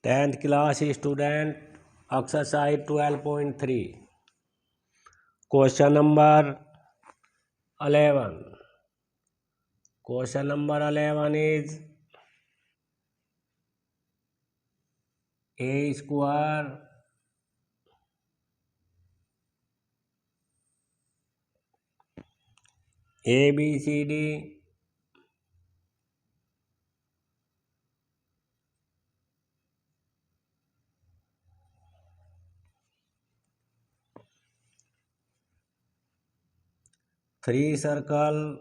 10th class student, exercise 12.3, question number 11. Question number 11 is a square ABCD three circle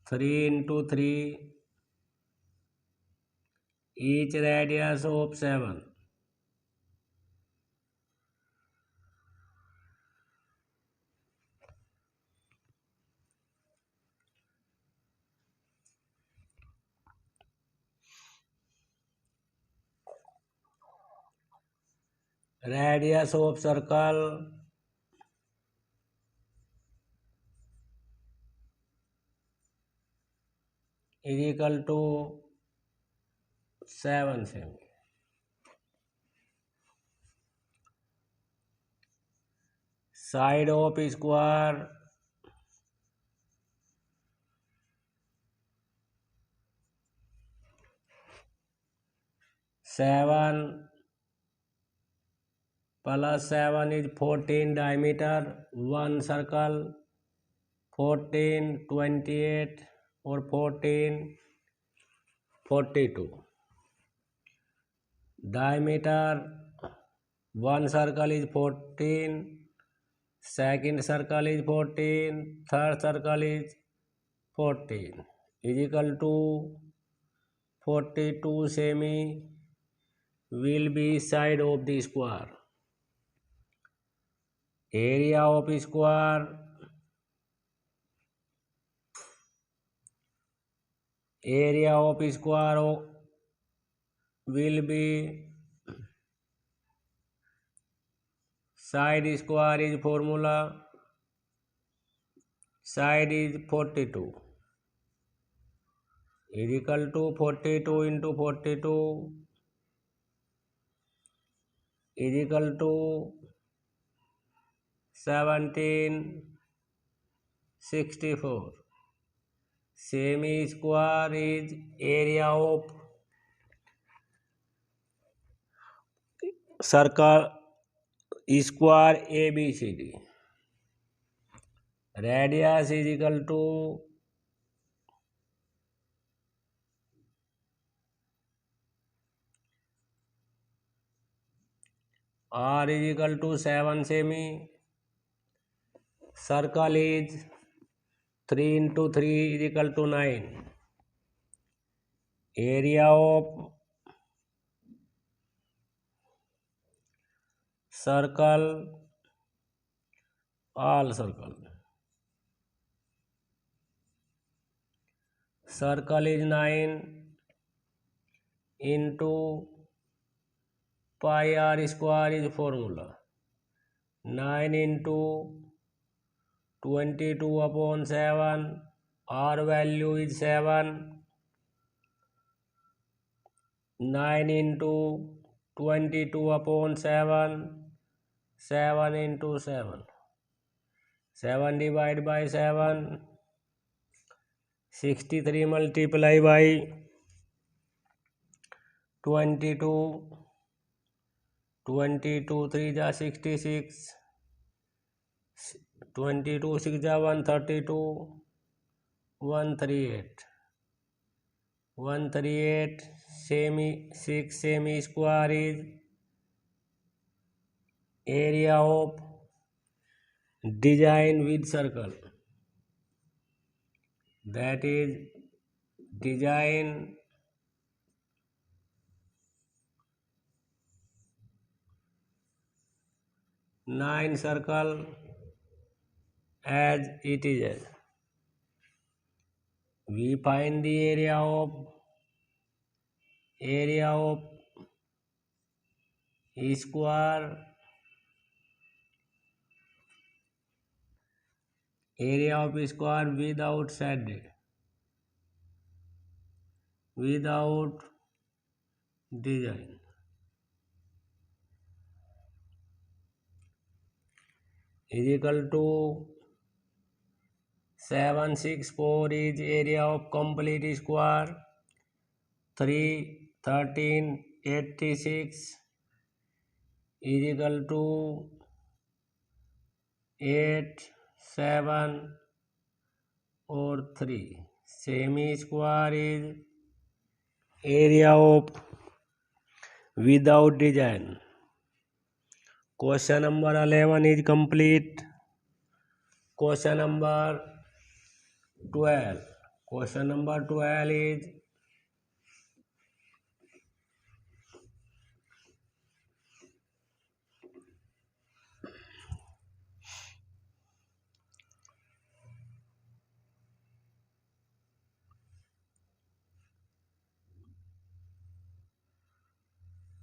three into three, each radius of 7. Radius of circle is equal to 7 cm. Side of square seven plus 7 is 14 diameter, one circle 14, 28 or 14, 42. Diameter, one circle is 14, second circle is 14, third circle is 14, is equal to 42 semi will be side of the square. Area of square will be side square is formula, side is 42 is equal to 42 into 42 is equal to 1764. Semi square is area of circle square ABCD. Radius is equal to R is equal to 7 semi. Circle is 3 into 3 is equal to 9. Area of circle, all circle. Circle is 9 into pi r square is formula. 9 into 22 upon 7, r value is 7. 9 into 22 upon 7, 7 into 7. 7 divided by 7, 63 multiply by 22, 22 3 जा 66, 22 6 जा 132, 138. 138 6 semi square is area of design with circle, that is design nine circle as it is. We find the area of square area of square without shaded, without design, is equal to 764 is area of complete square, 3 13 86 is equal to 8 7 or 3. Semi square is area of without design. Question number 11 is complete. Question number 12. Question number 12 is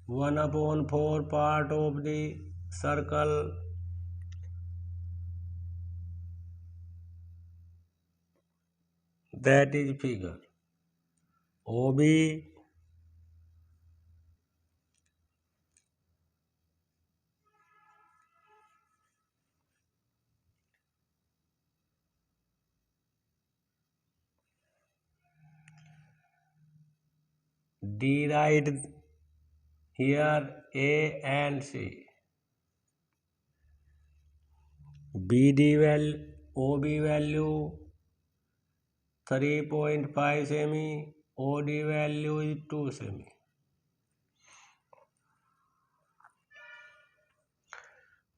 one upon 4 part of the circle that is figure. OB D right here A and C. BD value, OB value 3.5 semi, OD value is 2 semi.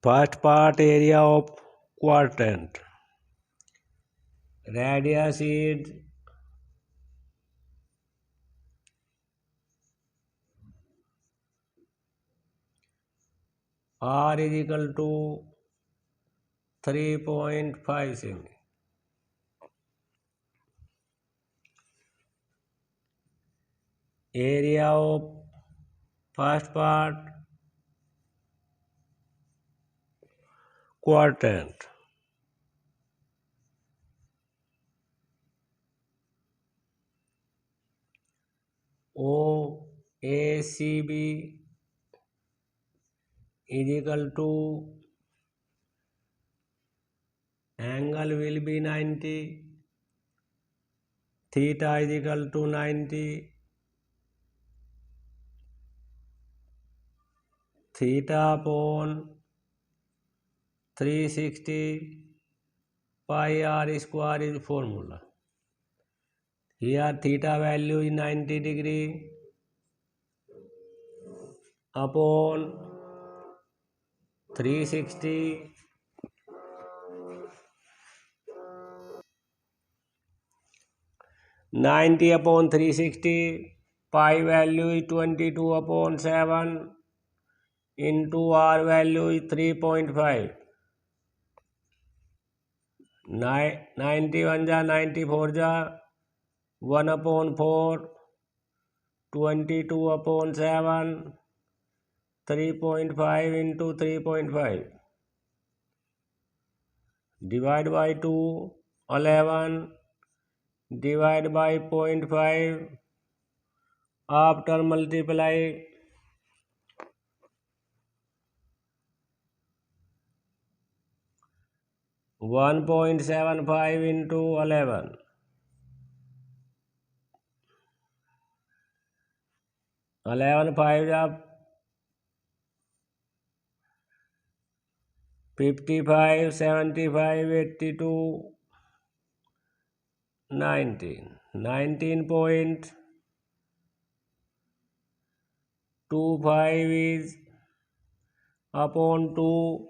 First part area of quadrant. Radius is R is equal to 3.5 semi. Area of first part quadrant. OACB is equal to angle will be 90, theta is equal to 90, theta upon 360 pi r square is formula. Here theta value is 90 degree upon 360 90 upon 360 pi value is 22 upon 7 into r value is 3.5. 91 जा 94 जा 1 upon 4 22 upon 7 3.5 into 3.5 divide by 2 11 divide by 0.5 after multiply 1.75 into 11 11 5 जा 55 75 82 19.25 is upon 2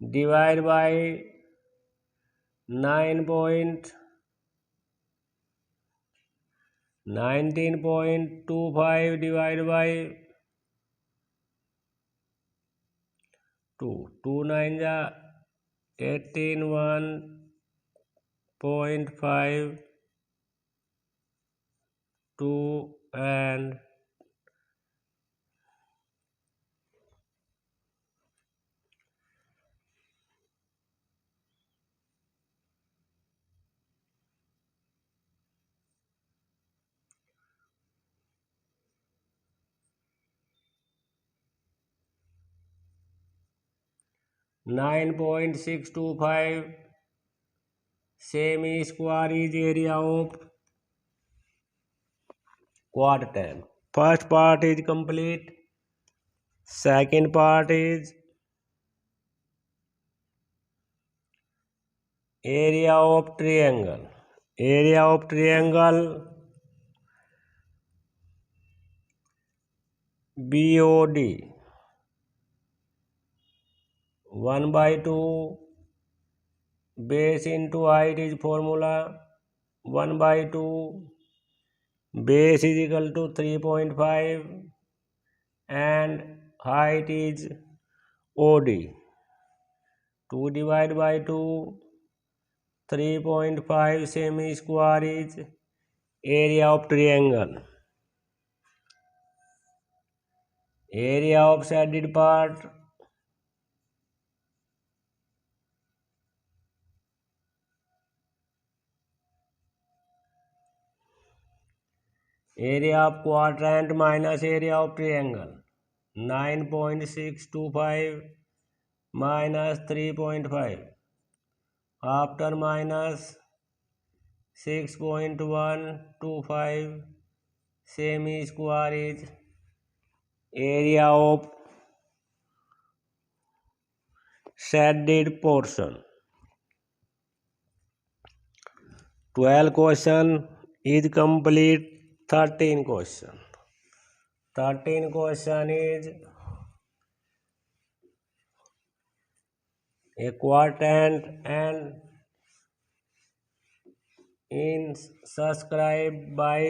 divide by 19.25 divided by 2 2 9 जा 18 1.5 2 and 9.625 semi square is area of quadrant. First part is complete. Second part is area of triangle. Area of triangle BOD 1/2 base into height is formula 1/2 base is equal to 3.5 and height is OD. 2 divided by 2 3.5 semi square is area of triangle. Area of shaded part area of quadrant minus area of triangle 9.625 minus 3.5 after minus 6.125 semi square is area of shaded portion. 12 question is complete. 13 question. 13 question is a quadrant and in subscribed by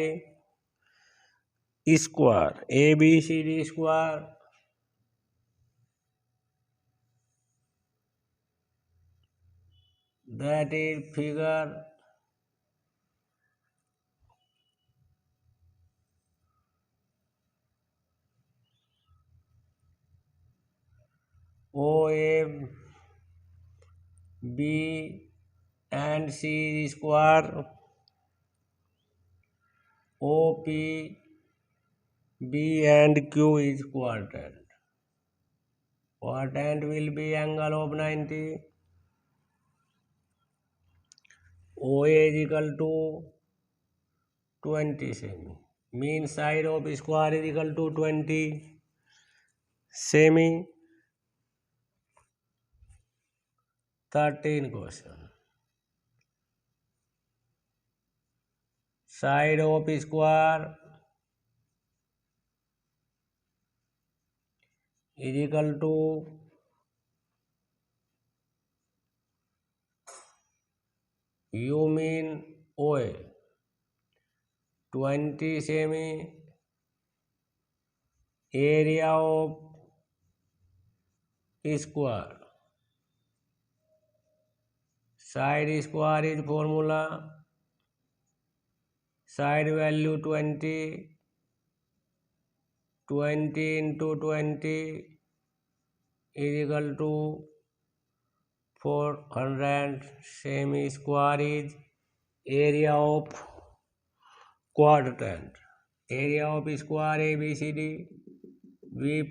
square ABCD square that is figure OA B and C square OP B and Q is quadrant. Quadrant will be angle of 90. OA is equal to 20 semi. Mean side of square is equal to 20 semi. 13 question. Side of square is equal to you mean OA 20 semi area of square side square is formula side value 20 into 20 is equal to 400 semi square is area of quadrant. Area of square ABCD we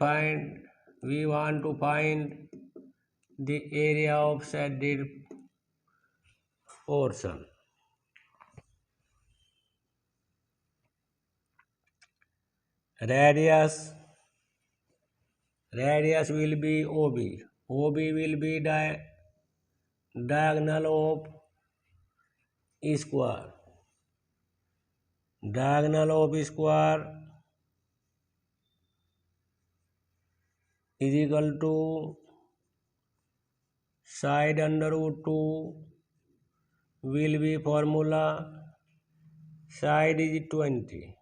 want to find the area of shaded portion. Radius will be OB. OB will be diagonal of square. Diagonal of square is equal to side under root 2 will be formula side is 20.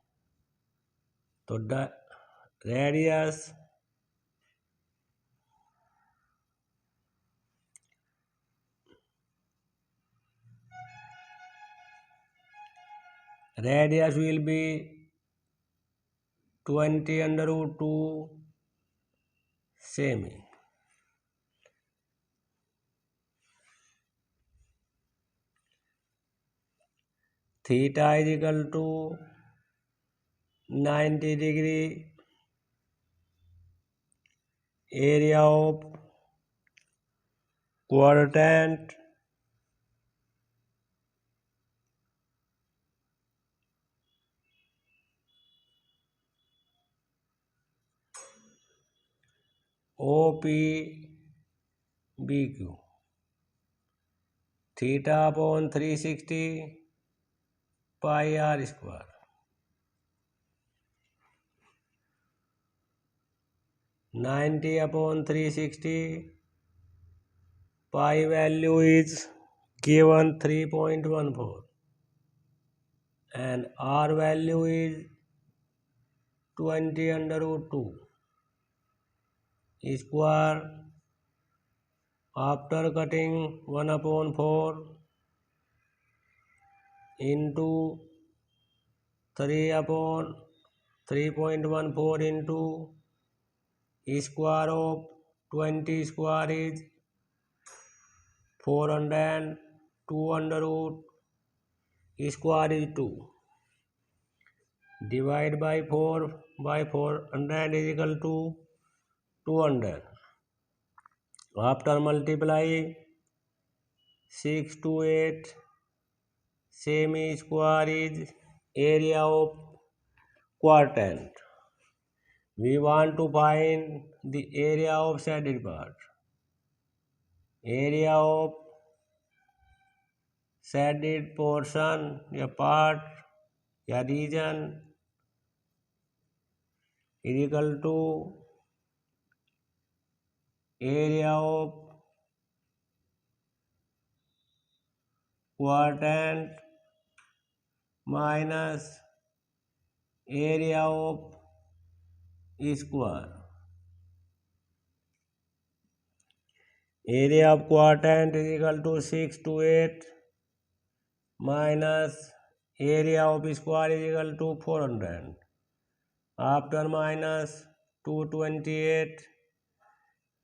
So radius will be 20 under root 2 semi. Theta is equal to 90 degree. Area of quadrant, OPBQ, theta upon 360 pi r square. 90 upon 360 pi value is given 3.14 and r value is 20 under root 2 square after cutting 1 upon 4 into 3 upon 3.14 into square of 20 square is 402 under root square is 2. Divide by 4 by 400 is equal to 200. After multiply 6 to 8 semi square is area of quadrant. We want to find the area of shaded part. Area of shaded portion या part या region is equal to area of quadrant minus area of square. Area of quadrant is equal to 6 to 8 minus area of square is equal to 400. After minus 228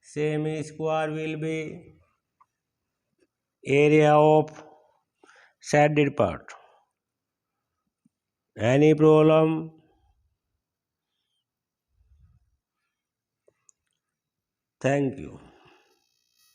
semi square will be area of shaded part. Any problem? Thank you.